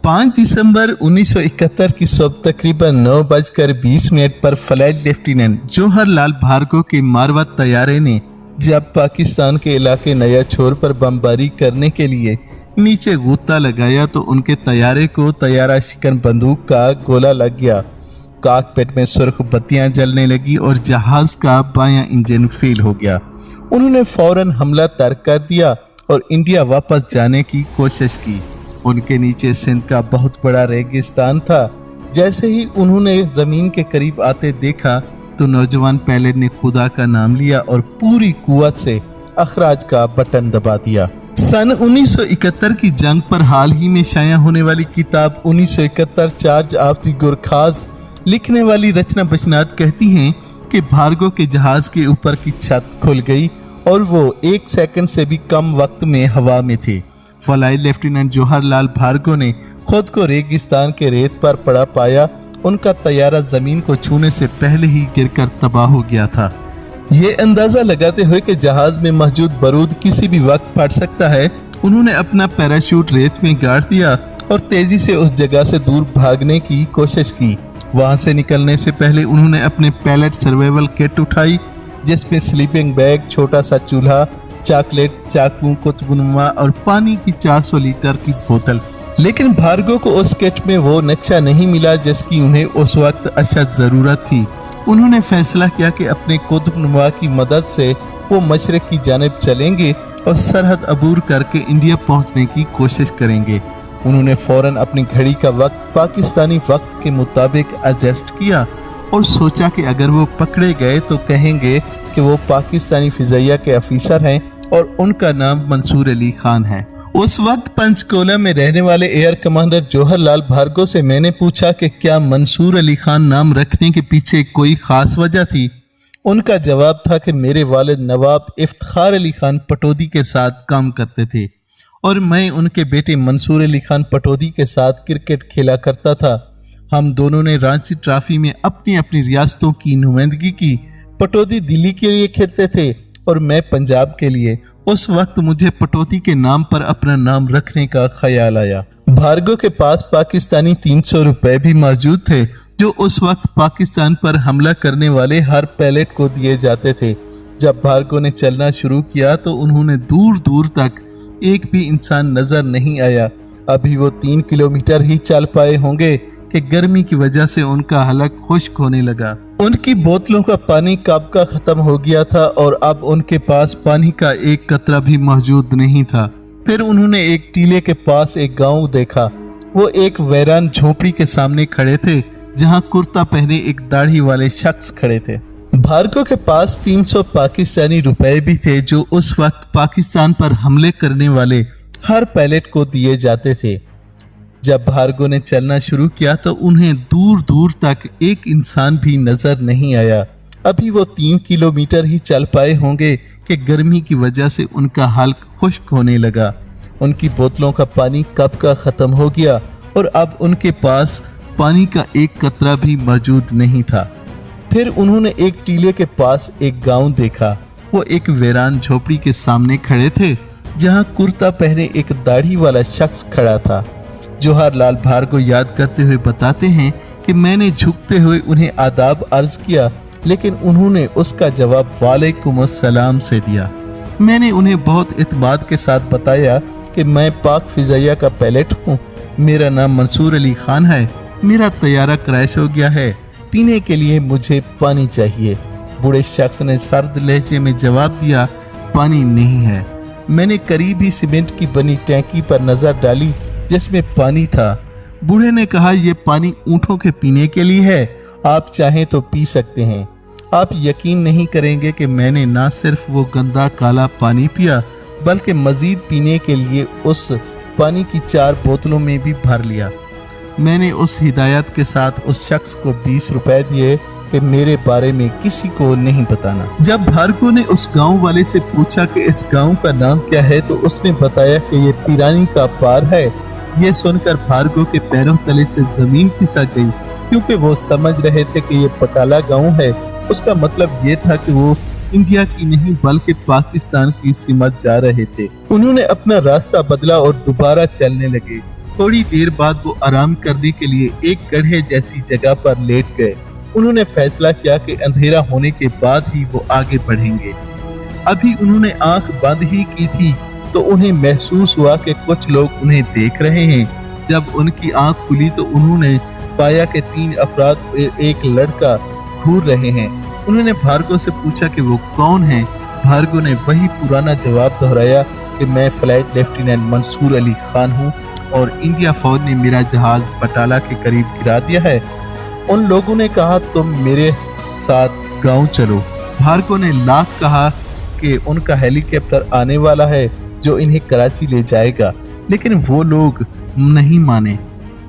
5 दिसंबर 1971 की सुबह तकरीबन 9:20 पर फ्लाइट लेफ्टिनेंट जवाहरलाल भार्गव के मारवाड़ तैयारे ने जब पाकिस्तान के इलाके नया छोर पर बमबारी करने के लिए नीचे गोता लगाया तो उनके तैयारे को तैयारा शिकन बंदूक का गोला लग गया। कॉकपिट में सुर्ख बत्तियां जलने लगी और जहाज का बायां इंजन फेल हो गया। उन्होंने फौरन हमला तर्क कर दिया और इंडिया वापस जाने की कोशिश की। उनके नीचे सिंध का बहुत बड़ा रेगिस्तान था। जैसे ही उन्होंने जमीन के करीब आते देखा तो नौजवान पायलट ने खुदा का नाम लिया और पूरी कुव्वत से अखराज का बटन दबा दिया। सन 1971 की जंग पर हाल ही में शाया होने वाली किताब 1971 चार्ज ऑफ द गुरखाज लिखने वाली रचना बचनाथ कहती हैं कि भार्गव के जहाज के ऊपर की छत खुल गई और वो 1 सेकंड से भी कम वक्त में हवा में थे। फ्लाइट लेफ्टिनेंट जवाहरलाल भार्गव ने खुद को रेगिस्तान के रेत पर पड़ा पाया। उनका तैयारा जमीन को छूने से पहले ही गिरकर तबाह हो गया था। ये अंदाजा लगाते हुए कि जहाज में मौजूद बारूद किसी भी वक्त फट सकता है, उन्होंने अपना पैराशूट रेत में गाड़ दिया और तेजी से उस जगह से दूर भागने की कोशिश की। वहां से निकलने से पहले उन्होंने अपने पायलट सर्वाइवल किट उठाई, जिसमें स्लीपिंग बैग, छोटा सा चूल्हा, चॉकलेट, चाकू, कुतुबनुमा और पानी की 400 लीटर की बोतल थी। लेकिन भार्गव को उस किट में वो नक्शा नहीं मिला जिसकी उन्हें उस वक्त अशद जरूरत थी। उन्होंने फैसला किया कि अपने कुतुबनुमा की मदद से वो मशरक की जानिब चलेंगे और सरहद अबूर करके इंडिया पहुंचने की कोशिश करेंगे। उन्होंने फौरन अपनी घड़ी का वक्त पाकिस्तानी वक्त के मुताबिक एडजस्ट किया और सोचा कि अगर वो पकड़े गए तो कहेंगे कि वो पाकिस्तानी फिजाइया के अफीसर हैं और उनका नाम मंसूर अली खान है। उस वक्त पंचकुला में रहने वाले एयर कमांडर जवाहरलाल भार्गव से मैंने पूछा कि क्या मंसूर अली खान नाम रखने के पीछे कोई खास वजह थी। उनका जवाब था कि मेरे वालिद नवाब इफ्तिखार अली खान पटौदी के साथ काम करते थे और मैं उनके बेटे मंसूर अली खान पटौदी के साथ क्रिकेट खेला करता था। हम दोनों ने रांची ट्रॉफी में अपनी अपनी रियासतों की नुमाइंदगी की। पटौदी दिल्ली के लिए खेलते थे और मैं पंजाब के लिए। उस वक्त मुझे पटौदी के नाम पर अपना नाम रखने का ख्याल आया। भार्गव के पास पाकिस्तानी 300 रुपए भी मौजूद थे जो उस वक्त पाकिस्तान पर हमला करने वाले हर पायलट को दिए जाते थे। जब भार्गव ने चलना शुरू किया तो उन्होंने दूर दूर तक एक भी इंसान नजर नहीं आया। अभी वो 3 किलोमीटर ही चल पाए होंगे कि गर्मी की वजह से उनका हलक खुश्क होने लगा। उनकी बोतलों का पानी कब का खत्म हो गया था और अब उनके पास पानी का एक कतरा भी मौजूद नहीं था। फिर उन्होंने एक टीले के पास एक गांव देखा। वो एक वीरान झोपड़ी के सामने खड़े थे जहां कुर्ता पहने एक दाढ़ी वाले शख्स खड़े थे। भार्गव के पास 300 पाकिस्तानी रुपए भी थे जो उस वक्त पाकिस्तान पर हमले करने वाले हर पायलट को दिए जाते थे। जब भार्गव ने चलना शुरू किया तो उन्हें दूर दूर तक एक इंसान भी नजर नहीं आया। अभी वो 3 किलोमीटर ही चल पाए होंगे कि गर्मी की वजह से उनका हल्क खुश्क होने लगा। उनकी बोतलों का पानी कब का खत्म हो गया और अब उनके पास पानी का एक कतरा भी मौजूद नहीं था। फिर उन्होंने एक टीले के पास एक गांव देखा। वो एक वीरान झोपड़ी के सामने खड़े थे जहां कुर्ता पहने एक दाढ़ी वाला शख्स खड़ा था। जवाहरलाल भार्गव याद करते हुए बताते हैं कि मैंने झुकते हुए उन्हें आदाब अर्ज किया, लेकिन उन्होंने उसका जवाब वालेकुम अस्सलाम से दिया। मैंने उन्हें बहुत इत्मीनान के साथ बताया कि मैं पाक फिजाइया का पायलट हूँ, मेरा नाम मंसूर अली खान है, मेरा तैयारा क्रैश हो गया है, पीने के लिए मुझे पानी चाहिए। बूढ़े शख्स ने सर्द लहजे में जवाब दिया, पानी नहीं है। मैंने करीब ही सीमेंट की बनी टैंकी पर नजर डाली जिसमें पानी था। बूढ़े ने कहा, ये पानी ऊँटों के पीने के लिए है, आप चाहें तो पी सकते हैं। आप यकीन नहीं करेंगे कि मैंने ना सिर्फ वो गंदा काला पानी पिया बल्कि मजीद पीने के लिए उस पानी की 4 बोतलों में भी भर लिया। मैंने उस हिदायत के साथ उस शख्स को 20 रुपए दिए कि मेरे बारे में किसी को नहीं बताना। जब भार्गव ने उस गांव वाले से पूछा कि इस गांव का नाम क्या है तो उसने बताया कि ये पिरानी का पार है। ये सुनकर भार्गव के पैरों तले से जमीन खिसक गई, क्योंकि वो समझ रहे थे कि ये पटाला गांव है। उसका मतलब ये था कि वो इंडिया की नहीं बल्कि पाकिस्तान की सीमा जा रहे थे। उन्होंने अपना रास्ता बदला और दोबारा चलने लगे। थोड़ी देर बाद वो आराम करने के लिए एक गड्ढे जैसी जगह पर लेट गए। उन्होंने फैसला किया कि अंधेरा होने के बाद ही वो आगे बढ़ेंगे। अभी उन्होंने आंख बंद ही की थी तो उन्हें महसूस हुआ कि कुछ लोग उन्हें देख रहे हैं। जब उनकी आंख खुली तो उन्होंने पाया कि 3 अफराद एक लड़का घूर रहे हैं। उन्होंने भार्गव से पूछा कि वो कौन है। भार्गव ने वही पुराना जवाब दोहराया कि मैं फ्लाइट लेफ्टिनेंट मंसूर अली खान हूँ और इंडिया फौज ने मेरा जहाज बटाला के करीब गिरा दिया है। उन लोगों ने कहा तुम मेरे साथ गांव चलो। भार्गव ने लाख कहा कि उनका हेलीकॉप्टर आने वाला है जो इन्हें कराची ले जाएगा, लेकिन वो लोग नहीं माने।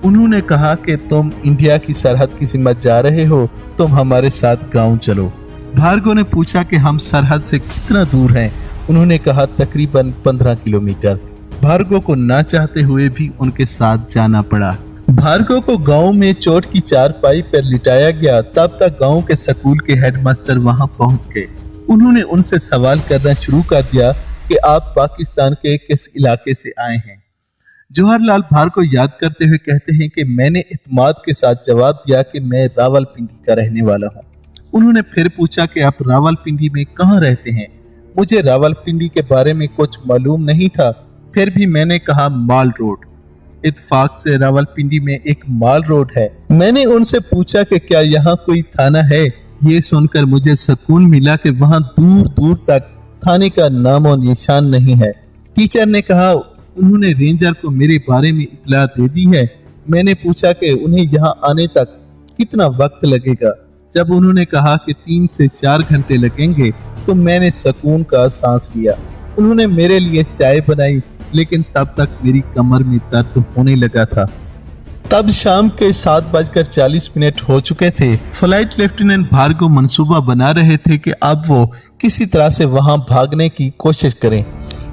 उन्होंने कहा कि तुम इंडिया की सरहद की सीमा जा रहे हो, तुम हमारे साथ गांव चलो। भार्गव ने पूछा कि हम सरहद से कितना दूर हैं। उन्होंने कहा तकरीबन 15 किलोमीटर। भार्गव को ना चाहते हुए भी उनके साथ जाना पड़ा। भार्गव को गांव में चोट की चारपाई पर लिटाया गया। तब तक गांव के स्कूल के हेडमास्टर वहां पहुंच गए। उन्होंने उनसे सवाल करना शुरू कर दिया कि आप पाकिस्तान के किस इलाके से आए हैं। जवाहरलाल भार्गव याद करते हुए कहते हैं कि मैंने इत्मीनान के साथ जवाब दिया कि मैं रावलपिंडी का रहने वाला हूँ। उन्होंने फिर पूछा कि आप रावलपिंडी में कहाँ रहते हैं। मुझे रावलपिंडी के बारे में कुछ मालूम नहीं था, फिर भी मैंने कहा माल रोड। इत्तेफाक से रावलपिंडी में एक माल रोड है। मैंने उनसे पूछा कि क्या यहाँ कोई थाना है। ये सुनकर मुझे सुकून मिला कि वहाँ दूर दूर तक थाने का नामो निशान नहीं है। टीचर ने कहा उन्होंने रेंजर को मेरे बारे में इत्तला दे दी है। मैंने पूछा कि उन्हें यहाँ आने तक कितना वक्त लगेगा। जब उन्होंने कहा कि 3 से 4 घंटे लगेंगे तो मैंने सुकून का सांस लिया। उन्होंने मेरे लिए चाय बनाई, लेकिन तब तक मेरी कमर में दर्द होने लगा था। तब शाम के 7:40 हो चुके थे। फ्लाइट लेफ्टिनेंट भार्गव मंसूबा बना रहे थे कि अब वो किसी तरह से वहां भागने की कोशिश करें।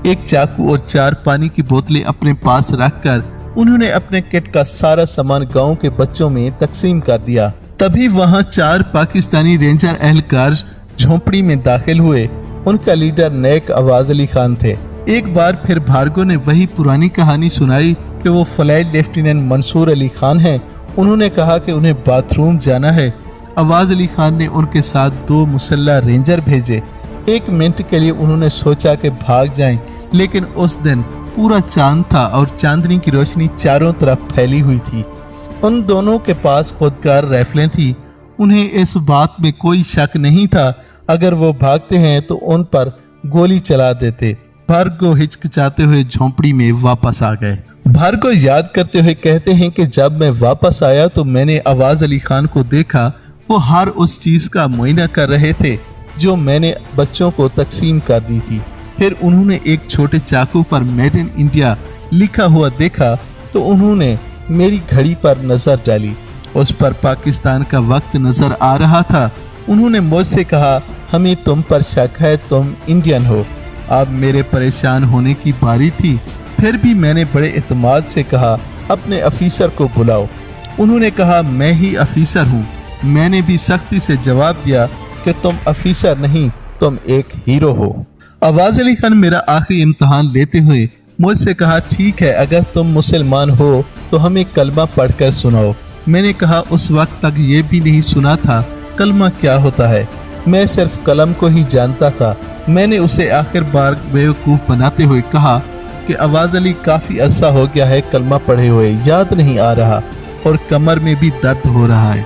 एक चाकू और 4 पानी की बोतलें अपने पास रखकर उन्होंने अपने किट का सारा सामान गांव के बच्चों में तकसीम कर दिया। तभी वहां 4 पाकिस्तानी रेंजर एहलकार झोंपड़ी में दाखिल हुए। उनका लीडर नेक आवाज अली खान थे। एक बार फिर भार्गव ने वही पुरानी कहानी सुनाई कि वो फ्लाइट लेफ्टिनेंट मंसूर अली खान हैं। उन्होंने कहा कि उन्हें बाथरूम जाना है। आवाज अली खान ने उनके साथ 2 मुसल्ला रेंजर भेजे। 1 मिनट के लिए उन्होंने सोचा कि भाग जाएं, लेकिन उस दिन पूरा चांद था और चांदनी की रोशनी चारों तरफ फैली हुई थी। उन दोनों के पास खुदकार राइफलें थी। उन्हें इस बात में कोई शक नहीं था, अगर वो भागते हैं तो उन पर गोली चला देते। भार्गव हिचकिचाते हुए झोंपड़ी में वापस आ गए। भार्गव याद करते हुए कहते हैं कि जब मैं वापस आया तो मैंने आवाज अली खान को देखा। वो हर उस चीज का मुआयना कर रहे थे जो मैंने बच्चों को तकसीम कर दी थी। फिर उन्होंने एक छोटे चाकू पर मेड इन इंडिया लिखा हुआ देखा तो उन्होंने मेरी घड़ी पर नजर डाली। उस पर पाकिस्तान का वक्त नजर आ रहा था। उन्होंने मुझसे कहा हमें तुम पर शक है, तुम इंडियन हो। अब मेरे परेशान होने की बारी थी। फिर भी मैंने बड़े इत्मीनान से कहा अपने अफीसर को बुलाओ। उन्होंने कहा मैं ही अफीसर हूँ। मैंने भी सख्ती से जवाब दिया कि तुम अफीसर नहीं, तुम एक हीरो हो। आवाज अली खान मेरा आखिरी इम्तिहान लेते हुए मुझसे कहा ठीक है, अगर तुम मुसलमान हो तो हमें कलमा पढ़कर सुनाओ। मैंने कहा उस वक्त तक ये भी नहीं सुना था कलमा क्या होता है। मैं सिर्फ कलम को ही जानता था। मैंने उसे आखिर बार बेवकूफ बनाते हुए कहा कि आवाज अली काफी अरसा हो गया है कलमा पढ़े हुए, याद नहीं आ रहा और कमर में भी दर्द हो रहा है।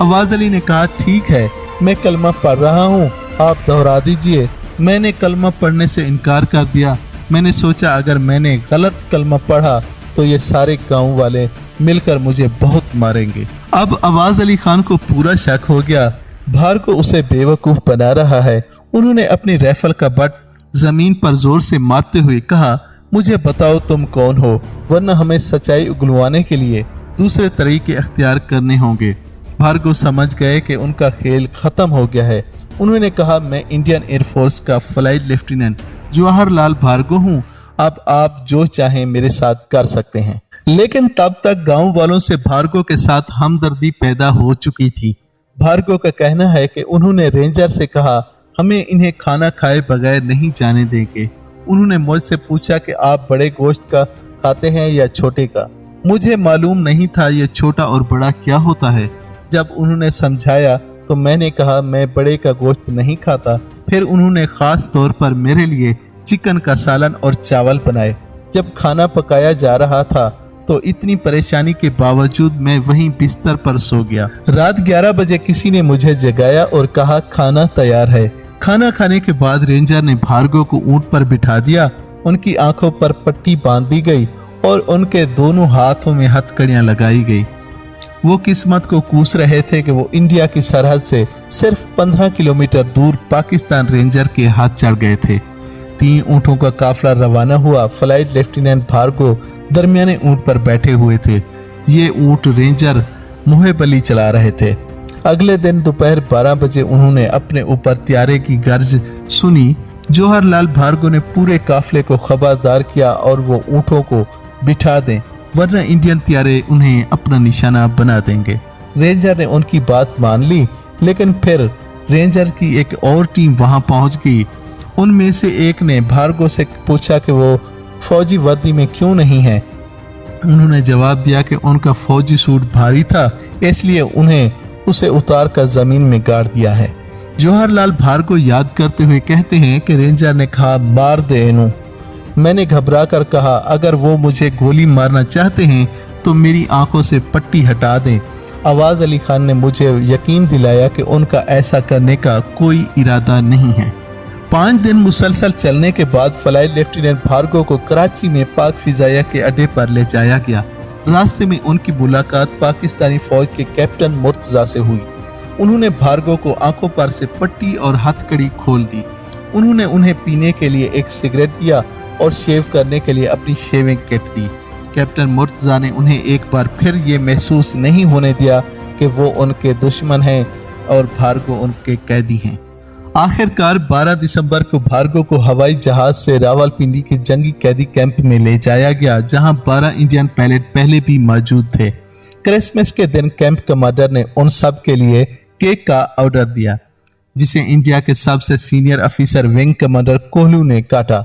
आवाज अली ने कहा ठीक है, मैं कलमा पढ़ रहा हूँ, आप दोहरा दीजिए। मैंने कलमा पढ़ने से इनकार कर दिया। मैंने सोचा अगर मैंने गलत कलमा पढ़ा तो ये सारे गांव वाले मिलकर मुझे बहुत मारेंगे। अब आवाज अली खान को पूरा शक हो गया। भार्गव उसे बेवकूफ बना रहा है। उन्होंने अपनी राइफल का बट जमीन पर जोर से मारते हुए कहा मुझे बताओ तुम कौन हो, वरना हमें सच्चाई उगलवाने के लिए दूसरे तरीके अख्तियार करने होंगे। भार्गव समझ गए कि उनका खेल खत्म हो गया है। उन्होंने कहा मैं इंडियन एयरफोर्स का फ्लाइट लेफ्टिनेंट जवाहरलाल भार्गव हूँ, अब आप जो चाहें मेरे साथ कर सकते हैं। लेकिन तब तक गांव वालों से भार्गव के साथ हमदर्दी पैदा हो चुकी थी। भार्गव का कहना है कि उन्होंने रेंजर से कहा हमें इन्हें खाना खाए बगैर नहीं जाने देंगे। उन्होंने मुझसे पूछा कि आप बड़े गोश्त का खाते हैं या छोटे का। मुझे मालूम नहीं था ये छोटा और बड़ा क्या होता है। जब उन्होंने समझाया तो मैंने कहा मैं बड़े का गोश्त नहीं खाता। फिर उन्होंने खास तौर पर मेरे लिए चिकन का सालन और चावल बनाए। जब खाना पकाया जा रहा था तो इतनी परेशानी के बावजूद मैं वहीं बिस्तर पर सो गया। रात 11 बजे किसी ने मुझे जगाया और कहा खाना तैयार है। खाना खाने के बाद रेंजर ने भार्गव को ऊंट पर बिठा दिया। उनकी आंखों पर पट्टी बांध दी गई और उनके दोनों हाथों में हथकड़ियां लगाई गई। वो किस्मत को कूस रहे थे कि वो इंडिया की सरहद से सिर्फ 15 किलोमीटर दूर पाकिस्तान रेंजर के हाथ चढ़ गए थे। 3 ऊँटों का काफिला रवाना हुआ। फ्लाइट लेफ्टिनेंट भार्गव दरमियाने ऊँट पर बैठे हुए थे। ये ऊँट रेंजर मुहिब अली चला रहे थे। अगले दिन दोपहर 12 बजे उन्होंने अपने ऊपर त्यारे की गर्ज सुनी। जवाहरलाल भार्गव ने पूरे काफिले को खबरदार किया और वो ऊँटों को बिठा दें वरना इंडियन त्यारे उन्हें अपना निशाना बना देंगे। रेंजर ने उनकी बात मान ली, लेकिन फिर रेंजर की एक और टीम वहां पहुंच गई। उनमें से एक ने भार्गव से पूछा कि वो फौजी वर्दी में क्यों नहीं है। उन्होंने जवाब दिया कि उनका फौजी सूट भारी था, इसलिए उन्हें उसे उतार कर जमीन में गाड़ दिया है। जवाहरलाल भार्गव याद करते हुए कहते हैं कि रेंजर ने कहा मार दे इन्हों। मैंने घबरा कर कहा अगर वो मुझे गोली मारना चाहते हैं तो मेरी आंखों से पट्टी हटा दें। आवाज अली खान ने मुझे यकीन दिलाया कि उनका ऐसा करने का कोई इरादा नहीं है। 5 दिन मुसलसल चलने के बाद फ्लाइट लेफ्टिनेंट भार्गव को कराची में पाक फिजाइया के अड्डे पर ले जाया गया। रास्ते में उनकी मुलाकात पाकिस्तानी फौज के कैप्टन मुर्तजा से हुई। उन्होंने भार्गव को आंखों पर से पट्टी और हथकड़ी खोल दी। उन्होंने उन्हें पीने के लिए एक सिगरेट दिया और शेव करने के लिए अपनी शेविंग किट दी। कैप्टन मुर्तजा ने उन्हें एक बार फिर ये महसूस नहीं होने दिया कि वो उनके दुश्मन हैं और भार्गव उनके कैदी हैं। आखिरकार 12 दिसंबर को भार्गव को हवाई जहाज से रावलपिंडी के जंगी कैदी कैंप में ले जाया गया, जहां 12 इंडियन पायलट पहले भी मौजूद थे। क्रिसमस के दिन कैंप कमांडर ने उन सब के लिए केक का ऑर्डर दिया, जिसे इंडिया के सबसे सीनियर अफिसर विंग कमांडर कोहलू ने काटा।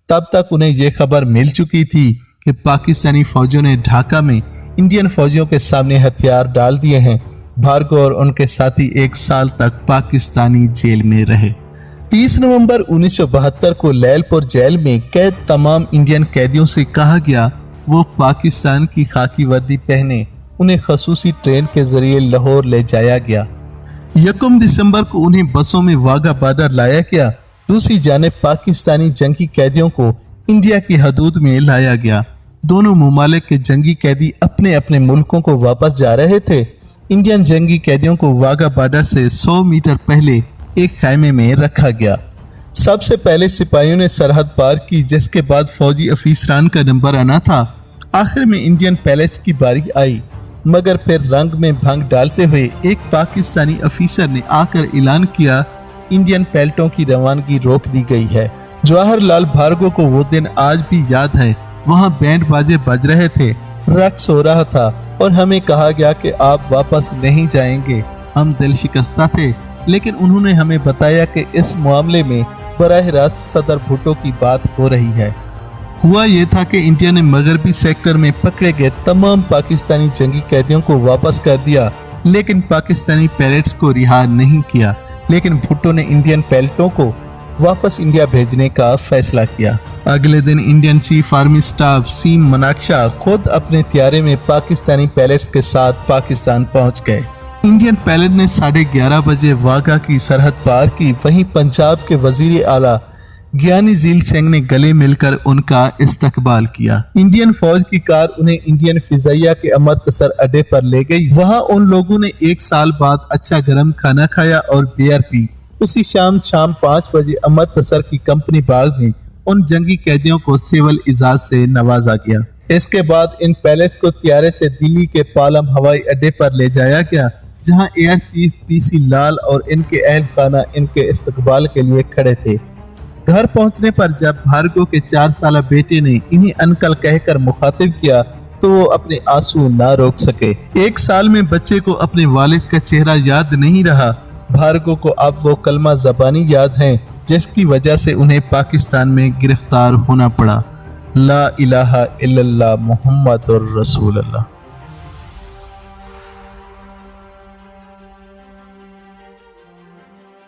तब तक उन्हें यह खबर मिल चुकी थी कि पाकिस्तानी फौजियों ने ढाका में इंडियन फौजियों के सामने हथियार डाल दिए हैं। भार्गव और उनके साथी 1 साल तक पाकिस्तानी जेल में रहे। 30 नवंबर 1972 को लैलपुर जेल में कैद तमाम इंडियन कैदियों से कहा गया वो पाकिस्तान की खाकी वर्दी पहने। उन्हें खसूसी ट्रेन के जरिए लाहौर ले जाया गया। 1 दिसंबर को उन्हें बसों में वाघा बॉर्डर लाया गया। दूसरी जानिब पाकिस्तानी जंगी कैदियों को इंडिया की हदूद में लाया गया। दोनों मुमालिक के जंगी कैदी अपने अपने मुल्कों को वापस जा रहे थे। इंडियन जंगी कैदियों को वाघा बॉर्डर से 100 मीटर पहले एक खैमे में रखा गया। सबसे पहले सिपाहियों ने सरहद पार की, जिसके बाद फौजी अफीसरान का नंबर आना था। आखिर में इंडियन पैलेस की बारी आई, मगर फिर रंग में भंग डालते हुए एक पाकिस्तानी अफीसर ने आकर ऐलान किया इंडियन पैलेटों की रवानगी रोक दी गई है। जवाहरलाल भार्गव को वो दिन आज भी याद है। वहाँ बैंड बाजे बज रहे थे, रक्स हो रहा था और हमें कहा गया कि आप वापस नहीं जाएंगे। हम दिल शिकस्ता थे, लेकिन उन्होंने हमें बताया कि इस मामले में बराह रास्त सदर भुट्टो की बात हो रही है। हुआ ये था कि इंडिया ने मगरबी सेक्टर में पकड़े गए तमाम पाकिस्तानी जंगी कैदियों को वापस कर दिया, लेकिन पाकिस्तानी पैलेट्स को रिहा नहीं किया। लेकिन भुट्टो ने इंडियन पैलेटों को वापस इंडिया भेजने का फैसला किया। अगले दिन इंडियन चीफ आर्मी स्टाफ सीम मनाक्शा खुद अपने त्यारे में पाकिस्तानी पैलेट्स के साथ पाकिस्तान पहुंच गए। इंडियन पैलेट ने 11:30 बजे वाघा की सरहद पार की। वहीं पंजाब के वजीर आला ज्ञानी झील सिंह ने गले मिलकर उनका इस्तकबाल किया। इंडियन फौज की कार उन्हें इंडियन फिजाइया के अमृतसर अड्डे पर ले गई। वहां उन लोगों ने 1 साल बाद अच्छा गर्म खाना खाया और बियर पी। उसी शाम 5 बजे अमृतसर की कंपनी बाग में उन जंगी कैदियों को सिविल इजाज से नवाजा गया। इसके बाद इन पैलेस को त्यारे से दिल्ली के पालम हवाई अड्डे पर ले जाया गया, जहां एयर चीफ पीसी लाल और इनके अहल खाना इनके इस्तकबाल के लिए खड़े थे। घर पहुंचने पर जब भार्गव के 4 साला बेटे ने इन्हें अंकल कहकर मुखातिब किया तो वो अपने आंसू ना रोक सके। 1 साल में बच्चे को अपने वालिद का चेहरा याद नहीं रहा। भार्गव को अब वो कलमा ज़बानी याद है जिसकी वजह से उन्हें पाकिस्तान में गिरफ्तार होना पड़ा। لا الہ الا اللہ محمد الرسول اللہ۔